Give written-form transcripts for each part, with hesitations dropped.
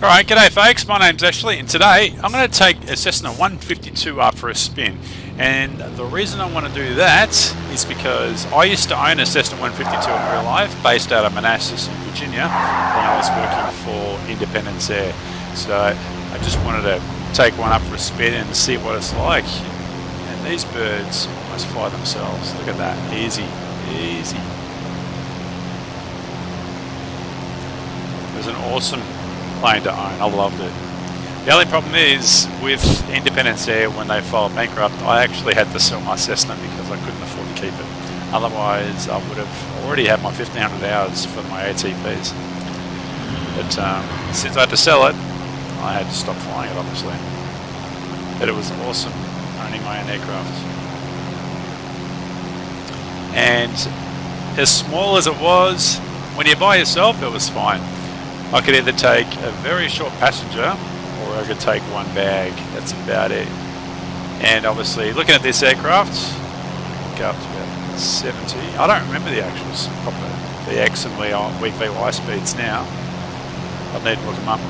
Alright, g'day folks, my name's Ashley and today I'm going to take a Cessna 152 up for a spin, and the reason I want to do that is because I used to own a Cessna 152 in real life based out of Manassas in Virginia when I was working for Independence Air. So I just wanted to take one up for a spin and see what it's like. And these birds almost fly themselves. Look at that, easy, easy. It was an awesome plane to own. I loved it. The only problem is with Independence Air, when they filed bankrupt, I actually had to sell my Cessna because I couldn't afford to keep it. Otherwise I would have already had my 1500 hours for my ATPs. But since I had to sell it, I had to stop flying it, obviously. But it was awesome owning my own aircraft. And as small as it was, when you're by yourself, it was fine. I could either take a very short passenger or I could take one bag. That's about it. And obviously, looking at this aircraft, go up to about 70. I don't remember the actuals, proper VX and VY speeds now. I'd need to look them up.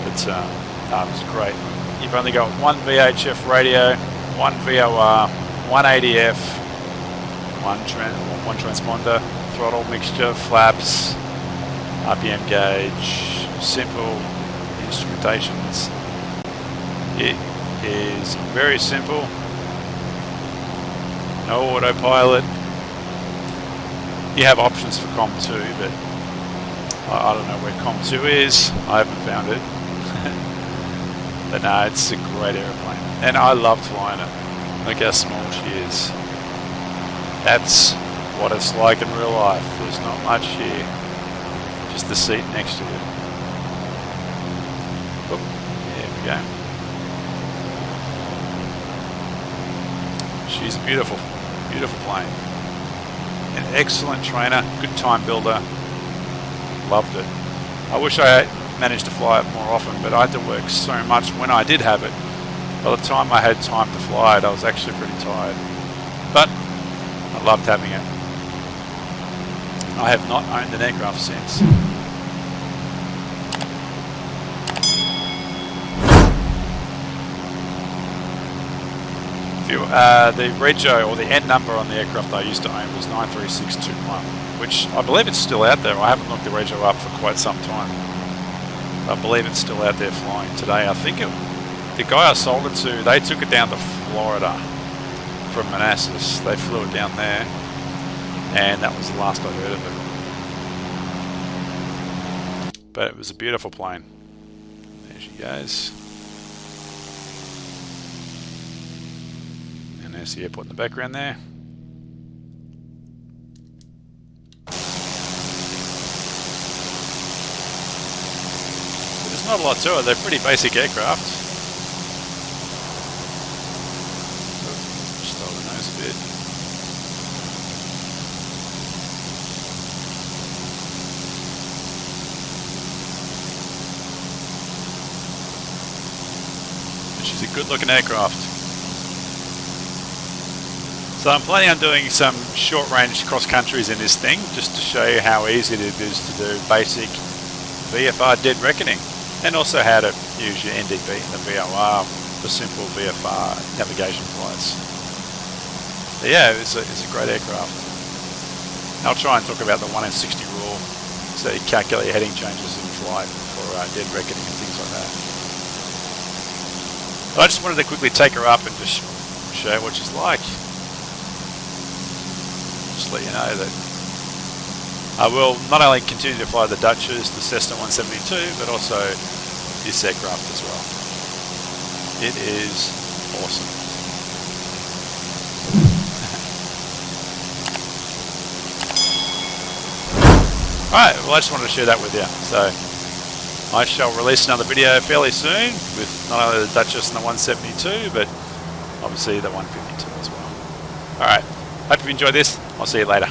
But it was great. You've only got one VHF radio, one VOR, one ADF, one transponder, throttle mixture, flaps, RPM gauge, simple instrumentations. It is very simple. No autopilot. You have options for COM2, but I don't know where COM2 is. I haven't found it. But no, it's a great airplane. And I loved flying it. Look how small she is. That's what it's like in real life. There's not much here. Just the seat next to it. Oop, there we go. She's a beautiful, beautiful plane. An excellent trainer, good time builder. Loved it. I wish I managed to fly it more often, but I had to work so much when I did have it. By the time I had time to fly it, I was actually pretty tired. But I loved having it. I have not owned an aircraft since. The rego or the N number on the aircraft I used to own was 93621, which I believe it's still out there. I haven't looked the rego up for quite some time. I believe it's still out there flying today. I think the guy I sold it to, they took it down to Florida from Manassas. They flew it down there, and that was the last I heard of it. But it was a beautiful plane. There she goes. And there's the airport in the background there. There's not a lot to it. They're pretty basic aircraft. Just hold the nose a bit. She's a good looking aircraft. So I'm planning on doing some short range cross countries in this thing, just to show you how easy it is to do basic VFR dead reckoning, and also how to use your NDB and the VOR for simple VFR navigation flights. But yeah, it's a great aircraft. I'll try and talk about the 1 in 60 rule, so you calculate your heading changes in flight for dead reckoning and things like that. But I just wanted to quickly take her up and just show you what she's like. Just let you know that I will not only continue to fly the Duchess, the Cessna 172, but also this aircraft as well. It is awesome. Alright, well I just wanted to share that with you. So I shall release another video fairly soon with not only the Duchess and the 172, but obviously the 152 as well. Alright, hope you enjoyed this. I'll see you later.